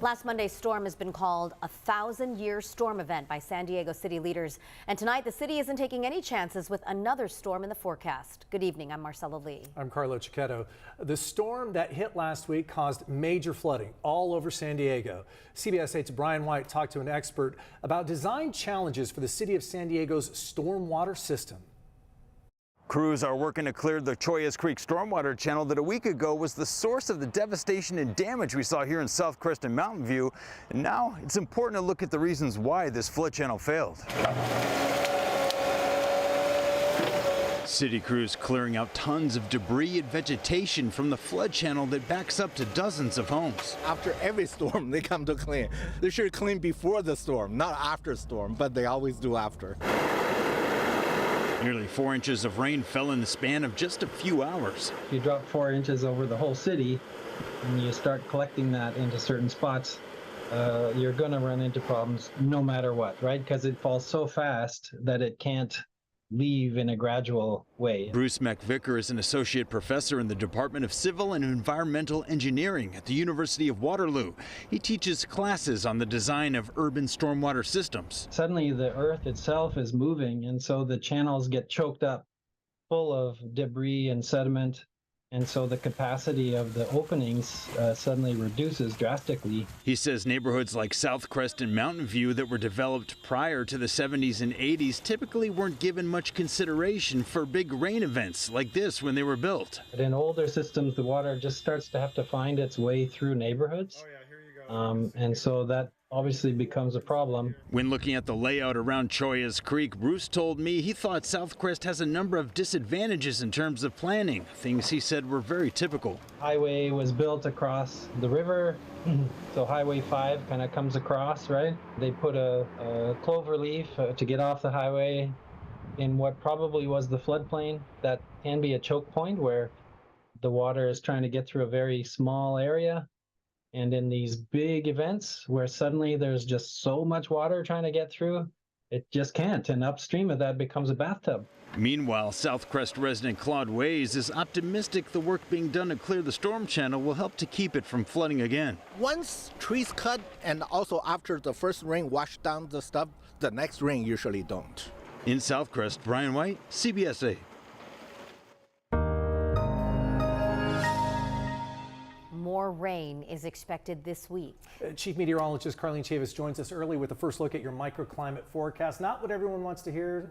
Last Monday's storm has been called a 1,000-year storm event by San Diego city leaders. And tonight, the city isn't taking any chances with another storm in the forecast. Good evening. I'm Marcella Lee. I'm Carlo Cicchetto. The storm that hit last week caused major flooding all over San Diego. CBS 8's Brian White talked to an expert about design challenges for the city of San Diego's stormwater system. Crews are working to clear the Chollas Creek stormwater channel that a week ago was the source of the devastation and damage we saw here in Southcrest and Mountain View. And now it's important to look at the reasons why this flood channel failed. City crews clearing out tons of debris and vegetation from the flood channel that backs up to dozens of homes. After every storm, they come to clean. They should clean before the storm, not after storm, but they always do after. Nearly 4 inches of rain fell in the span of just a few hours. If you drop 4 inches over the whole city and you start collecting that into certain spots, you're going to run into problems no matter what, right? Because it falls so fast that it can't leave in a gradual way. Bruce McVicker is an associate professor in the Department of Civil and Environmental Engineering at the University of Waterloo. He teaches classes on the design of urban stormwater systems. Suddenly the earth itself is moving, and so the channels get choked up full of debris and sediment. And so the capacity of the openings suddenly reduces drastically. He says neighborhoods like Southcrest and Mountain View that were developed prior to the 70s and 80s typically weren't given much consideration for big rain events like this when they were built. But in older systems, the water just starts to have to find its way through neighborhoods. And so that obviously becomes a problem. When looking at the layout around Chollas Creek, Bruce told me he thought Southcrest has a number of disadvantages in terms of planning, things he said were very typical. Highway was built across the river, so Highway 5 kind of comes across, right? They put a clover leaf to get off the highway in what probably was the floodplain. That can be a choke point where the water is trying to get through a very small area. And in these big events where suddenly there's just so much water trying to get through, it just can't. And upstream of that becomes a bathtub. Meanwhile, Southcrest resident Claude Ways is optimistic the work being done to clear the storm channel will help to keep it from flooding again. Once trees cut and also after the first rain washed down the stuff, the next rain usually don't. In Southcrest, Brian White, CBS 8. More rain is expected this week. Chief Meteorologist Carlene Chavis joins us early with a first look at your microclimate forecast. Not what everyone wants to hear.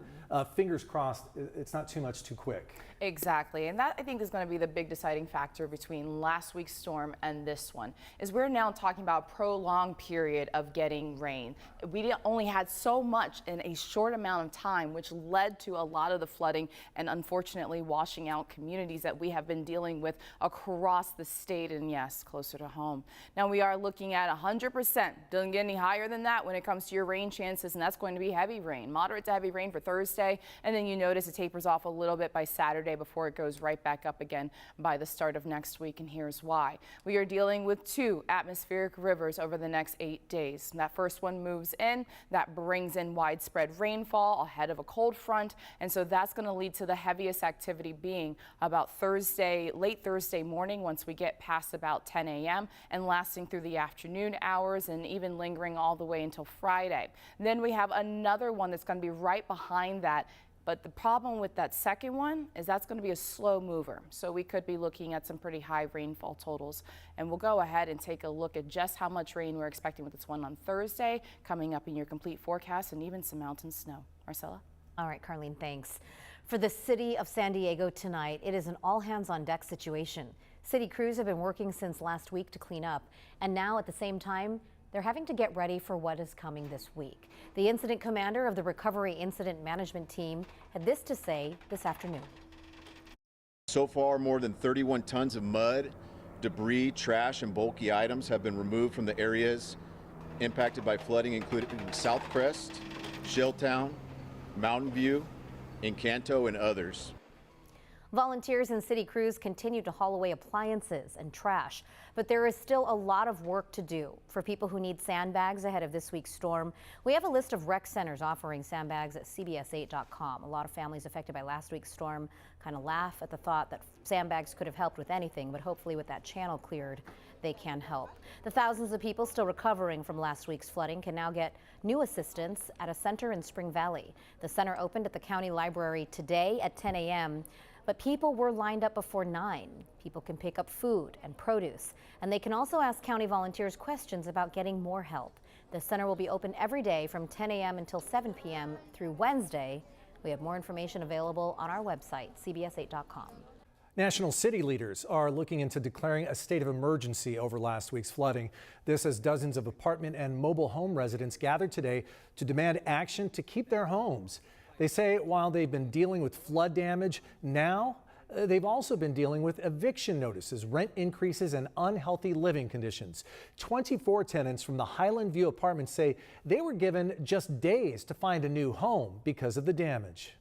Fingers crossed, it's not too much too quick. Exactly, and that I think is going to be the big deciding factor between last week's storm and this one, is we're now talking about a prolonged period of getting rain. We only had so much in a short amount of time, which led to a lot of the flooding and unfortunately washing out communities that we have been dealing with across the state and yes, closer to home. Now we are looking at 100%. Doesn't get any higher than that when it comes to your rain chances, and that's going to be heavy rain, moderate to heavy rain for Thursday, and then you notice it tapers off a little bit by Saturday before it goes right back up again by the start of next week, and here's why. We are dealing with 2 atmospheric rivers over the next 8 days. That first one moves in, that brings in widespread rainfall ahead of a cold front, and so that's going to lead to the heaviest activity being about Thursday, late Thursday morning once we get past about 10 a.m. and lasting through the afternoon hours and even lingering all the way until Friday. Then we have another one that's going to be right behind that. But the problem with that second one is that's going to be a slow mover. So we could be looking at some pretty high rainfall totals. And we'll go ahead and take a look at just how much rain we're expecting with this one on Thursday, coming up in your complete forecast, and even some mountain snow. Marcella? All right, Carlene, thanks. For the city of San Diego tonight, it is an all hands on deck situation. City crews have been working since last week to clean up. And now at the same time, they're having to get ready for what is coming this week. The incident commander of the Recovery Incident Management Team had this to say this afternoon. So far, more than 31 tons of mud, debris, trash, and bulky items have been removed from the areas impacted by flooding, including Southcrest, Shelltown, Mountain View, Encanto, and others. Volunteers and city crews continue to haul away appliances and trash, but there is still a lot of work to do. For people who need sandbags ahead of this week's storm, we have a list of rec centers offering sandbags at CBS8.com. A lot of families affected by last week's storm kind of laugh at the thought that sandbags could have helped with anything, but hopefully with that channel cleared, they can help. The thousands of people still recovering from last week's flooding can now get new assistance at a center in Spring Valley. The center opened at the county library today at 10 a.m., but people were lined up before 9. People can pick up food and produce, and they can also ask county volunteers questions about getting more help. The center will be open every day from 10 a.m. until 7 p.m. through Wednesday. We have more information available on our website, CBS8.com. National city leaders are looking into declaring a state of emergency over last week's flooding. This as dozens of apartment and mobile home residents gathered today to demand action to keep their homes. They say while they've been dealing with flood damage, now they've also been dealing with eviction notices, rent increases, and unhealthy living conditions. 24 tenants from the Highland View apartments say they were given just days to find a new home because of the damage.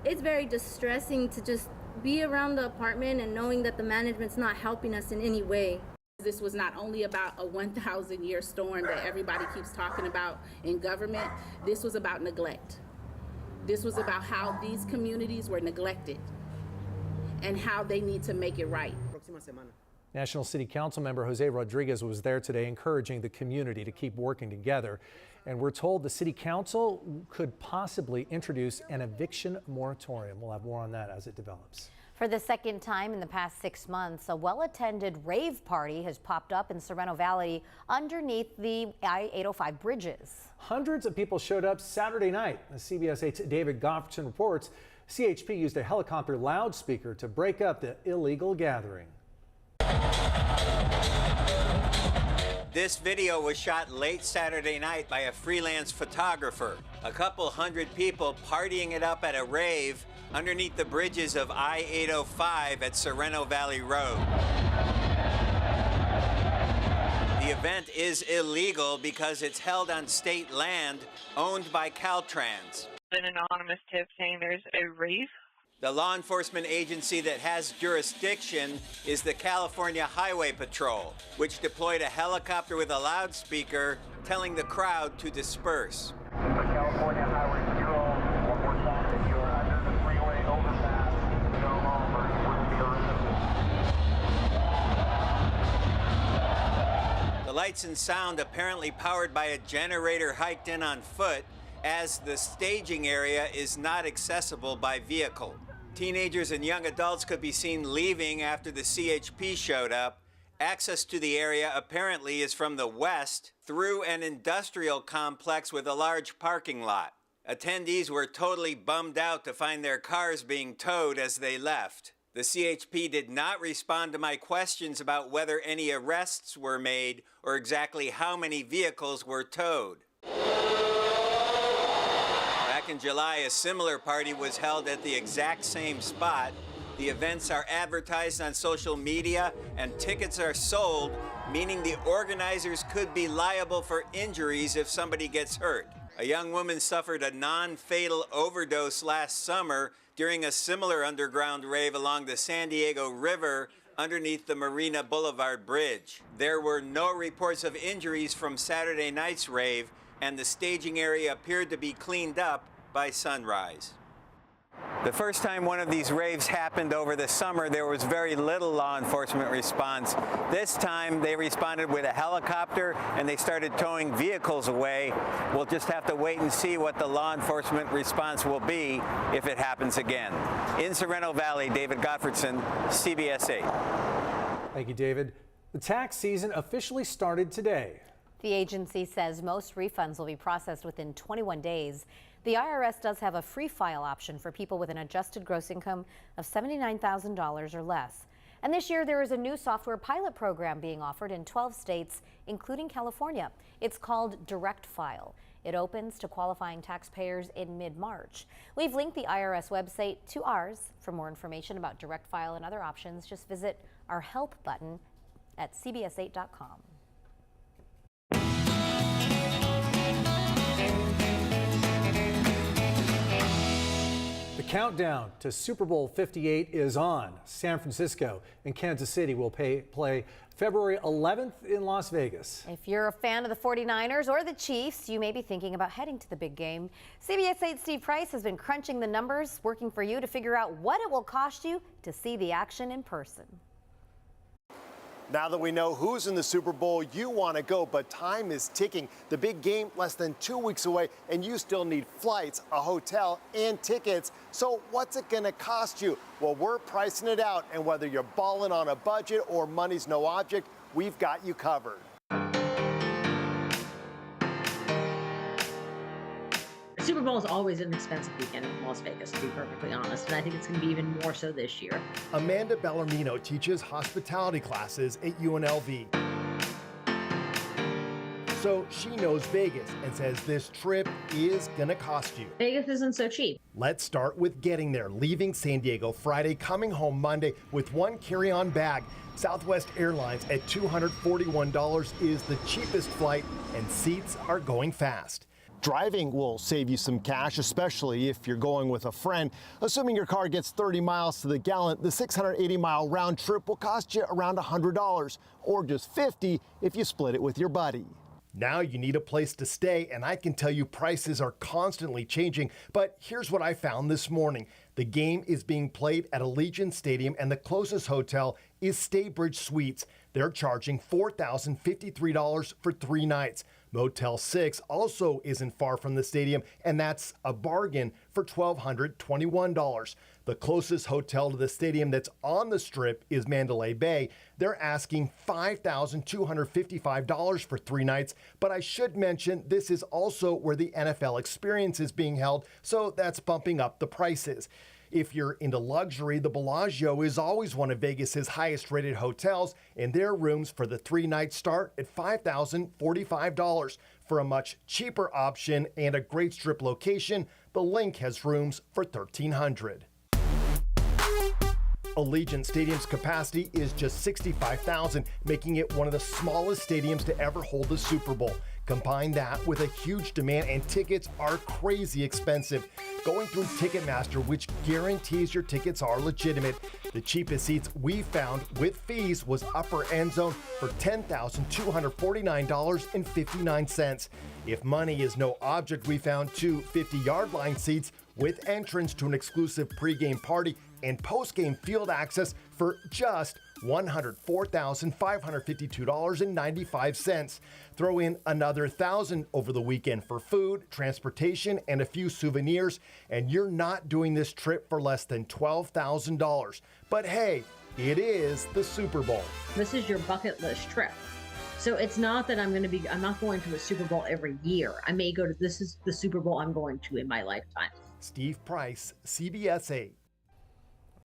It's very distressing to just be around the apartment and knowing that the management's not helping us in any way. This was not only about a 1,000-year storm that everybody keeps talking about in government. This was about neglect. This was about how these communities were neglected and how they need to make it right. National City Council member Jose Rodriguez was there today encouraging the community to keep working together. And we're told the City Council could possibly introduce an eviction moratorium. We'll have more on that as it develops. For the second time in the past 6 months, a well-attended rave party has popped up in Sorrento Valley underneath the I-805 bridges. Hundreds of people showed up Saturday night. As CBS 8's David Goffredson reports, CHP used a helicopter loudspeaker to break up the illegal gathering. This video was shot late Saturday night by a freelance photographer. A couple hundred people partying it up at a rave underneath the bridges of I-805 at Sorrento Valley Road. The event is illegal because it's held on state land owned by Caltrans. An anonymous tip saying there's a rave. The law enforcement agency that has jurisdiction is the California Highway Patrol, which deployed a helicopter with a loudspeaker telling the crowd to disperse. California Highway Patrol, one more time, if you're under the freeway overpass, go home or you will be arrested. The lights and sound apparently powered by a generator hiked in on foot, as the staging area is not accessible by vehicle. Teenagers and young adults could be seen leaving after the CHP showed up. Access to the area apparently is from the west through an industrial complex with a large parking lot. Attendees were totally bummed out to find their cars being towed as they left. The CHP did not respond to my questions about whether any arrests were made or exactly how many vehicles were towed. Back in July, a similar party was held at the exact same spot. The events are advertised on social media and tickets are sold, meaning the organizers could be liable for injuries if somebody gets hurt. A young woman suffered a non-fatal overdose last summer during a similar underground rave along the San Diego River underneath the Marina Boulevard Bridge. There were no reports of injuries from Saturday night's rave, and the staging area appeared to be cleaned up by sunrise. The first time one of these raves happened over the summer, there was very little law enforcement response. This time they responded with a helicopter and they started towing vehicles away. We'll just have to wait and see what the law enforcement response will be if it happens again. In Sorrento Valley, David Goffredson, CBS 8. Thank you, David. The tax season officially started today. The agency says most refunds will be processed within 21 days. The IRS does have a free file option for people with an adjusted gross income of $79,000 or less. And this year there is a new software pilot program being offered in 12 states, including California. It's called Direct File. It opens to qualifying taxpayers in mid-March. We've linked the IRS website to ours. For more information about Direct File and other options, just visit our help button at CBS8.com. The countdown to Super Bowl 58 is on. San Francisco and Kansas City will play February 11th in Las Vegas. If you're a fan of the 49ers or the Chiefs, you may be thinking about heading to the big game. CBS 8's Steve Price has been crunching the numbers, working for you to figure out what it will cost you to see the action in person. Now that we know who's in the Super Bowl, you want to go, but time is ticking. The big game less than 2 weeks away, and you still need flights, a hotel, and tickets. So what's it going to cost you? Well, we're pricing it out, and whether you're balling on a budget or money's no object, we've got you covered. Super Bowl is always an expensive weekend in Las Vegas, to be perfectly honest, and I think it's going to be even more so this year. Amanda Bellarmino teaches hospitality classes at UNLV. So she knows Vegas and says this trip is going to cost you. Vegas isn't so cheap. Let's start with getting there. Leaving San Diego Friday, coming home Monday with one carry-on bag. Southwest Airlines at $241 is the cheapest flight, and seats are going fast. Driving will save you some cash, especially if you're going with a friend. Assuming your car gets 30 miles to the gallon, the 680-mile round trip will cost you around $100, or just $50 if you split it with your buddy. Now you need a place to stay, and I can tell you prices are constantly changing, but here's what I found this morning. The game is being played at Allegiant Stadium, and the closest hotel is Staybridge Suites. They're charging $4,053 for 3 nights. Motel 6 also isn't far from the stadium, and that's a bargain for $1,221. The closest hotel to the stadium that's on the Strip is Mandalay Bay. They're asking $5,255 for 3 nights, but I should mention this is also where the NFL Experience is being held, so that's bumping up the prices. If you're into luxury, the Bellagio is always one of Vegas's highest rated hotels, and their rooms for the 3 nights start at $5,045. For a much cheaper option and a great Strip location, the Link has rooms for $1,300. Allegiant Stadium's capacity is just 65,000, making it one of the smallest stadiums to ever hold the Super Bowl. Combine that with a huge demand, and tickets are crazy expensive. Going through Ticketmaster, which guarantees your tickets are legitimate, the cheapest seats we found with fees was upper end zone for $10,249.59. If money is no object, we found 2 50-yard line seats with entrance to an exclusive pregame party and postgame field access for just $104,552.95. Throw in another $1,000 over the weekend for food, transportation, and a few souvenirs, and you're not doing this trip for less than $12,000. But hey, it is the Super Bowl. This is your bucket list trip. So it's not that I'm not going to a Super Bowl every year. I may go to, this is the Super Bowl I'm going to in my lifetime. Steve Price, CBS 8.